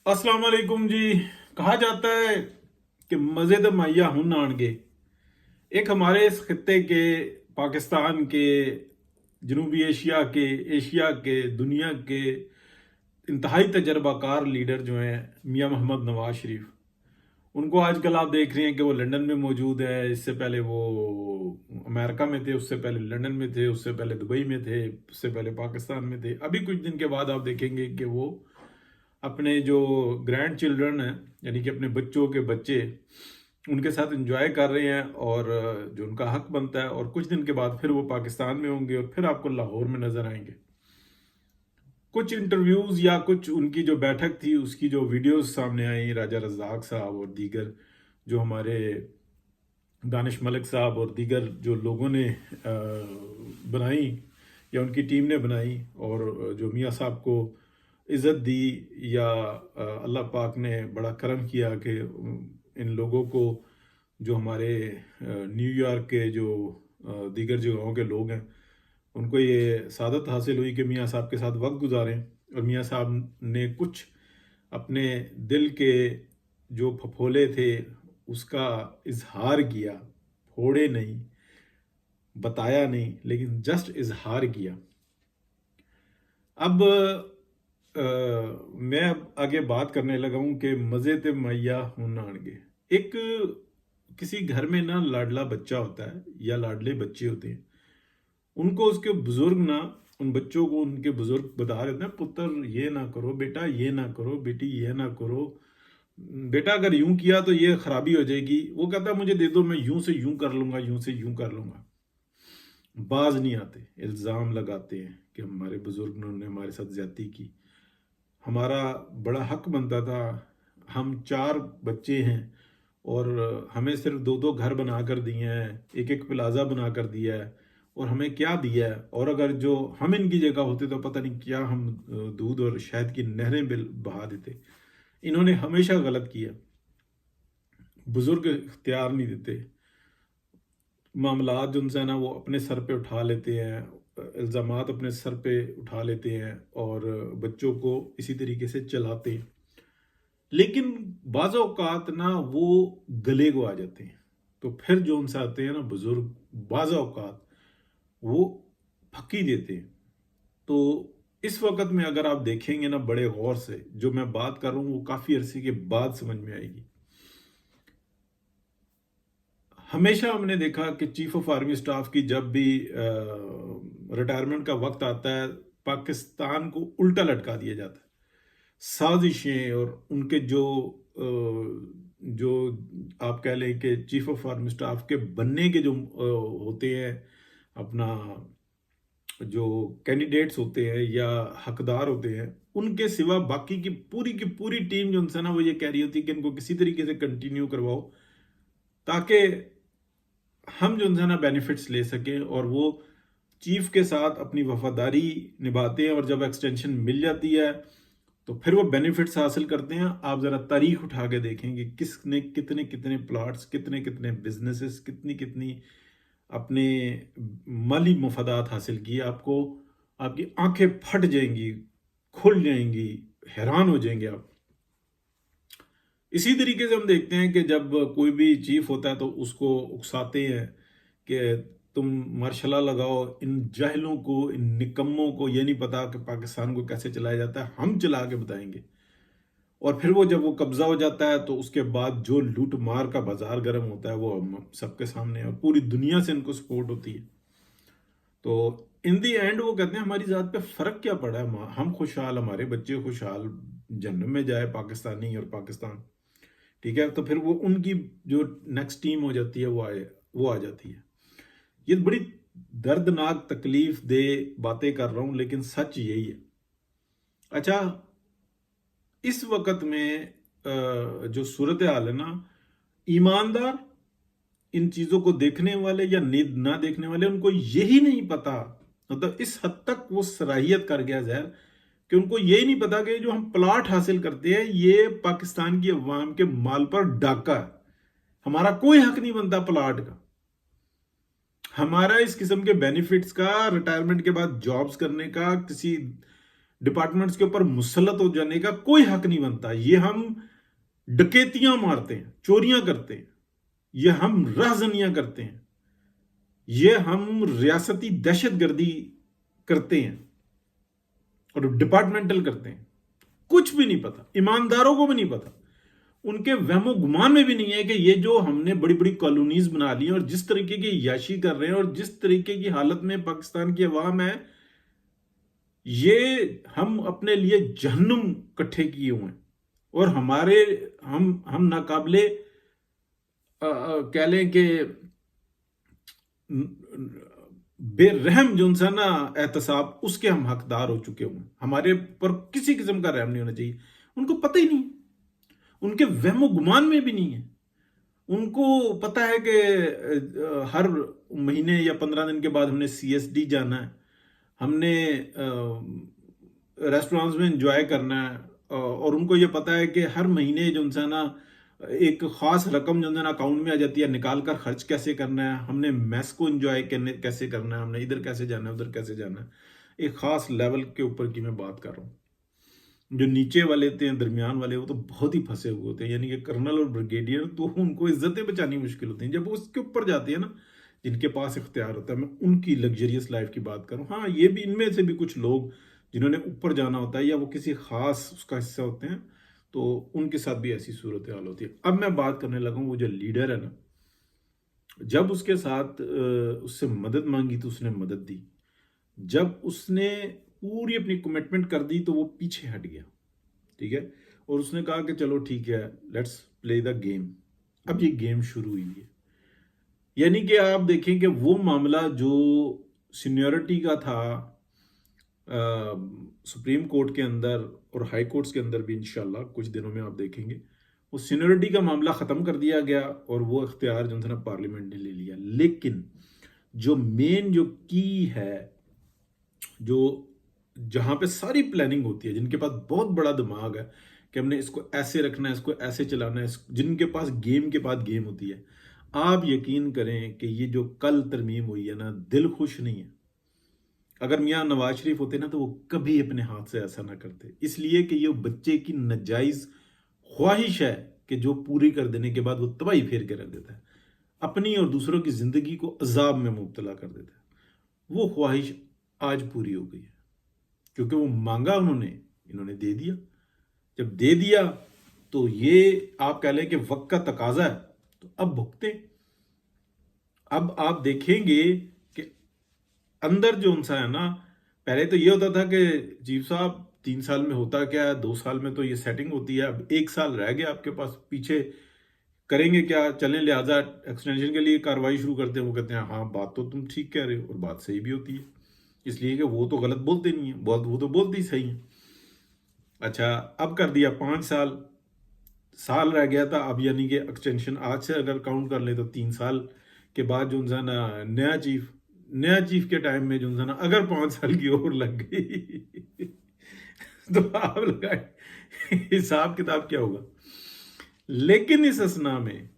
अस्सलाम वालेकुम जी। कहा जाता है कि मज़े तो मैया हूं नानगे। एक हमारे इस खित्ते के, पाकिस्तान के, जनूबी एशिया के, दुनिया के इंतहाई तजर्बाकार लीडर जो हैं मियां मोहम्मद नवाज शरीफ, उनको आजकल आप देख रहे हैं कि वो लंदन में मौजूद है। इससे पहले वो अमेरिका में थे, उससे पहले लंदन में थे, उससे पहले दुबई में थे, उससे पहले पाकिस्तान में थे। अभी कुछ दिन के बाद आप देखेंगे कि वो अपने जो ग्रैंड चिल्ड्रन हैं, यानी कि अपने बच्चों के बच्चे, उनके साथ एंजॉय कर रहे हैं और जो उनका हक बनता है। और कुछ दिन के बाद फिर वो पाकिस्तान में होंगे और फिर आपको लाहौर में नजर आएंगे। कुछ इंटरव्यूज या कुछ उनकी जो बैठक थी उसकी जो वीडियोस सामने आई, राजा रज़ाक साहब और दीगर जो हमारे दानिश मलिक साहब और दीगर जो लोगों ने बनाई या उनकी टीम ने बनाई, और जो मियाँ साहब को इज़्ज़त दी या अल्लाह पाक ने बड़ा करम किया कि इन लोगों को, जो हमारे न्यूयॉर्क के जो दीगर जगहों के लोग हैं, उनको ये सादत हासिल हुई कि मियाँ साहब के साथ वक्त गुजारें। और मियाँ साहब ने कुछ अपने दिल के जो फफोले थे उसका इजहार किया, फोड़े नहीं, बताया नहीं, लेकिन जस्ट इजहार किया। अब मैं अब आगे बात करने लगा हूं कि मज़े ते मैया हूं नानगे। एक किसी घर में ना लाडला बच्चा होता है या लाडले बच्चे होते हैं, उनको उसके बुजुर्ग ना, उन बच्चों को उनके बुजुर्ग बता रहे होते हैं, पुत्र ये ना करो, बेटा ये ना करो, बेटी ये ना करो, बेटा अगर यूं किया तो ये खराबी हो जाएगी। वो कहता है मुझे दे दो, मैं यूं से यूं कर लूंगा, यूं से यूं कर लूंगा। बाज नहीं आते, इल्ज़ाम लगाते हैं कि हमारे बुजुर्ग ने हमारे साथ ज्यादती की, हमारा बड़ा हक बनता था, हम चार बच्चे हैं और हमें सिर्फ दो दो घर बना कर दिए हैं, एक एक प्लाजा बना कर दिया है, और हमें क्या दिया है। और अगर जो हम इनकी जगह होते तो पता नहीं क्या हम दूध और शहद की नहरें बहा देते। इन्होंने हमेशा गलत किया, बुजुर्ग इख्तियार नहीं देते, मामलात जो उनसे है ना वो अपने सर पे उठा लेते हैं, इल्ज़ामात अपने सर पे उठा लेते हैं और बच्चों को इसी तरीके से चलाते हैं। लेकिन बाज़ औक़ात ना वो गले को आ जाते हैं, तो फिर जो उनसे आते हैं ना बुजुर्ग, बाज़ औक़ात वो फकी देते हैं। तो इस वक्त में अगर आप देखेंगे ना बड़े गौर से, जो मैं बात कर रहा हूँ वो काफ़ी अरसे के बाद समझ में आएगी। हमेशा हमने देखा कि चीफ ऑफ आर्मी स्टाफ की जब भी रिटायरमेंट का वक्त आता है, पाकिस्तान को उल्टा लटका दिया जाता है। साजिशें और उनके जो आप कह लें कि चीफ ऑफ आर्मी स्टाफ के बनने के जो होते हैं, अपना जो कैंडिडेट्स होते हैं या हकदार होते हैं, उनके सिवा बाकी की पूरी टीम जो उनसे ना वो ये कह रही होती है कि इनको किसी तरीके से कंटिन्यू करवाओ, ताकि हम जो उनसे ना बेनिफिट्स ले सकें। और वो चीफ के साथ अपनी वफादारी निभाते हैं और जब एक्सटेंशन मिल जाती है तो फिर वो बेनिफिट्स हासिल करते हैं। आप ज़रा तारीख उठा के देखेंगे किसने कितने कितने प्लॉट्स, कितने कितने बिजनेसेस, कितनी कितनी अपने माली मफादात हासिल किए। आपको आपकी आंखें फट जाएंगी, खुल जाएंगी, हैरान हो जाएंगे आप। इसी तरीके से हम देखते हैं कि जब कोई भी चीफ होता है तो उसको उकसाते हैं कि तुम मार्शला लगाओ, इन जाहिलों को, इन निकम्मों को ये नहीं पता कि पाकिस्तान को कैसे चलाया जाता है, हम चला के बताएंगे। और फिर वो जब वो कब्जा हो जाता है तो उसके बाद जो लूट मार का बाजार गर्म होता है वो हम सबके सामने है और पूरी दुनिया से इनको सपोर्ट होती है। तो इन दी एंड वो कहते हैं हमारी जात पे फर्क क्या पड़ा है, हम खुशहाल, हमारे बच्चे खुशहाल, जन्नत में जाए पाकिस्तानी और पाकिस्तान, ठीक है। तो फिर वो उनकी जो नेक्स्ट टीम हो जाती है वो आ जाती है। ये बड़ी दर्दनाक तकलीफ दे बातें कर रहा हूं लेकिन सच यही है। अच्छा, इस वक्त में जो सूरत हाल है ना, ईमानदार, इन चीजों को देखने वाले या ना देखने वाले, उनको यही नहीं पता, मतलब इस हद तक वो सराहियत कर गया जहर कि उनको यही नहीं पता कि जो हम प्लाट हासिल करते हैं ये पाकिस्तान की अवाम के माल पर डाका है। हमारा कोई हक नहीं बनता प्लाट का, हमारा इस किस्म के बेनिफिट्स का, रिटायरमेंट के बाद जॉब्स करने का, किसी डिपार्टमेंट्स के ऊपर मुसल्लत हो जाने का कोई हक नहीं बनता। ये हम डकैतियां मारते हैं, चोरियां करते हैं, ये हम राहजनियां करते हैं, ये हम रियासती दहशतगर्दी करते हैं और डिपार्टमेंटल करते हैं। कुछ भी नहीं पता, ईमानदारों को भी नहीं पता, उनके वहमो गुमान में भी नहीं है कि ये जो हमने बड़ी बड़ी कॉलोनीज बना ली हैं और जिस तरीके की याशी कर रहे हैं और जिस तरीके की हालत में पाकिस्तान की अवाम है, ये हम अपने लिए जहन्नुम इकट्ठे किए हुए हैं। और हमारे हम नाकाबिले कह लें कि बेरहम जो सा ना एहतसाब, उसके हम हकदार हो चुके हुए हैं। हमारे पर किसी किस्म का रहम नहीं होना चाहिए। उनको पता ही नहीं, उनके वहमो गुमान में भी नहीं है। उनको पता है कि हर महीने या 15 दिन के बाद हमने CSD जाना है, हमने रेस्टोरेंट्स में एंजॉय करना है, और उनको ये पता है कि हर महीने जो सा ना एक खास रकम जो है ना अकाउंट में आ जाती है, निकाल कर खर्च कैसे करना है, हमने मैस को एंजॉय कैसे करना है, हमने इधर कैसे जाना है, उधर कैसे जाना है। एक खास लेवल के ऊपर की मैं बात कर रहा हूँ। जो नीचे वाले होते हैं, दरमियान वाले, वो तो बहुत ही फंसे हुए होते हैं, यानी कि कर्नल और ब्रिगेडियर, तो उनको इज्जतें बचानी मुश्किल होती हैं। जब वो उसके ऊपर जाते हैं ना, जिनके पास इख्तियार होता है, मैं उनकी लग्जरियस लाइफ की बात करूँ। हाँ, ये भी, इनमें से भी कुछ लोग जिन्होंने ऊपर जाना होता है या वो किसी खास उसका हिस्सा होते हैं, तो उनके साथ भी ऐसी सूरत हाल होती है। अब मैं बात करने लगा हूँ वो जो लीडर है ना, जब उसके साथ उससे मदद मांगी तो उसने मदद दी, जब उसने पूरी अपनी कमिटमेंट कर दी तो वो पीछे हट गया, ठीक है, और उसने कहा कि चलो ठीक है, लेट्स प्ले द गेम। अब ये गेम शुरू हुई है, यानी कि आप देखें कि वो मामला जो सीनियरिटी का था सुप्रीम कोर्ट के अंदर और हाई कोर्ट्स के अंदर भी, इंशाल्लाह कुछ दिनों में आप देखेंगे, वो सीनियरिटी का मामला ख़त्म कर दिया गया और वो इख्तियार जो था ना पार्लियामेंट ने ले लिया। लेकिन जो मेन जो की है, जो जहां पे सारी प्लानिंग होती है, जिनके पास बहुत बड़ा दिमाग है कि हमने इसको ऐसे रखना है, इसको ऐसे चलाना है, जिनके पास गेम के बाद गेम होती है, आप यकीन करें कि ये जो कल तरमीम हुई है ना, दिल खुश नहीं है। अगर मियाँ नवाज शरीफ होते ना तो वो कभी अपने हाथ से ऐसा ना करते, इसलिए कि ये बच्चे की नाजायज ख्वाहिश है कि जो पूरी कर देने के बाद वो तबाही फेर के रख देता है, अपनी और दूसरों की जिंदगी को अजाब में मुब्तला कर देता है। वो ख्वाहिश आज पूरी हो गई है, क्योंकि वो मांगा उन्होंने, इन्होंने दे दिया। जब दे दिया तो ये आप कह लें कि वक्त का तकाजा है, तो अब भुगते। अब आप देखेंगे कि अंदर जो उनसा है ना, पहले तो ये होता था कि चीफ साहब 3 साल में होता क्या है, 2 साल में तो ये सेटिंग होती है, अब 1 साल रह गया आपके पास, पीछे करेंगे क्या, चलें लिहाजा एक्सटेंशन के लिए कार्रवाई शुरू करते हैं। वो कहते हैं हाँ बात तो तुम ठीक कह रहे हो, और बात सही भी होती है, इसलिए कि वो तो गलत बोलते नहीं है, वो तो बोलते ही सही है। अच्छा, अब कर दिया 5 साल, साल रह गया था, अब यानी कि एक्सटेंशन आज से अगर काउंट कर ले तो 3 साल के बाद जो है ना नया चीफ के टाइम में जो है ना अगर 5 साल की और लग गई तो आप लगाए हिसाब किताब क्या होगा। लेकिन इस असना में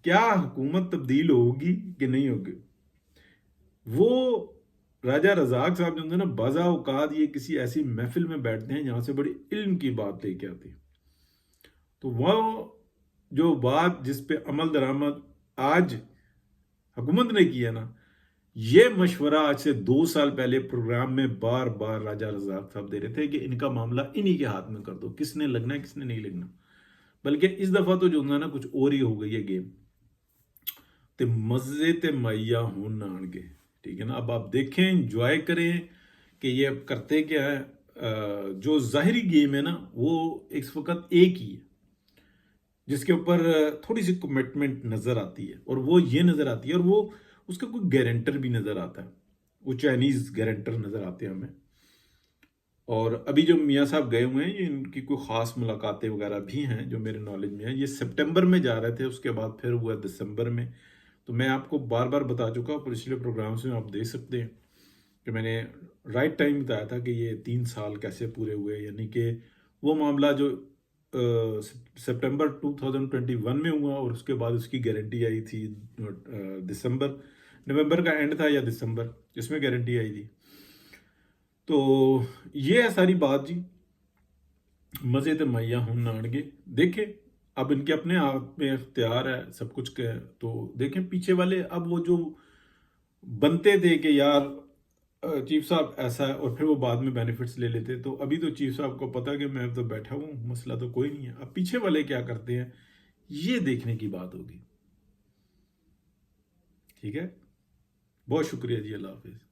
क्या हुकूमत तब्दील होगी कि नहीं होगी, वो राजा रजाक साहब जो है ना, बाज़ा औकात ये किसी ऐसी महफिल में बैठते हैं जहां से बड़ी इल्म की बात लेके आती है, तो वो जो बात जिस पे अमल दरामद आज हुकूमत ने किया ना, ये मशवरा आज से 2 साल पहले प्रोग्राम में बार बार राजा रजाक साहब दे रहे थे कि इनका मामला इन्हीं के हाथ में कर दो, किसने लगना है किसने नहीं लगना। बल्कि इस दफा तो जो है ना कुछ और ही हो गई है गेम, ते मजे ते मैया हूं नानगे, ठीक है ना। अब आप देखें, एंजॉय करें कि ये करते क्या है। जो जाहिरी गेम है ना, वो इस वक्त एक ही है जिसके ऊपर थोड़ी सी कमिटमेंट नजर आती है, और वो ये नजर आती है, और वो उसका कोई गारंटर भी नजर आता है, वो चाइनीज गारंटर नजर आते हैं हमें। और अभी जो मियाँ साहब गए हुए हैं, इनकी कोई खास मुलाकातें वगैरह भी हैं जो मेरे नॉलेज में है। ये सितंबर में जा रहे थे, उसके बाद फिर हुआ दिसंबर में। तो मैं आपको बार बार बता चुका हूँ, पिछले प्रोग्राम्स में आप देख सकते हैं कि मैंने राइट टाइम बताया था कि ये 3 साल कैसे पूरे हुए, यानी कि वो मामला जो सितंबर 2021 में हुआ, और उसके बाद उसकी गारंटी आई थी नवंबर का एंड था या दिसंबर, इसमें गारंटी आई थी। تو یہ ہے ساری بات جی. مزے تے مہیا ہوں نانگے. دیکھیں اب ان کے اپنے آپ میں اختیار ہے سب کچھ کا. تو دیکھیں پیچھے والے اب وہ جو بنتے تھے کہ یار چیف صاحب ایسا ہے اور پھر وہ بعد میں بینیفٹس لے لیتے. تو ابھی تو چیف صاحب کو پتا کہ میں تو بیٹھا ہوں, مسئلہ تو کوئی نہیں ہے. اب پیچھے والے کیا کرتے ہیں یہ دیکھنے کی بات ہوگی. ٹھیک ہے, بہت شکریہ جی, اللہ حافظ.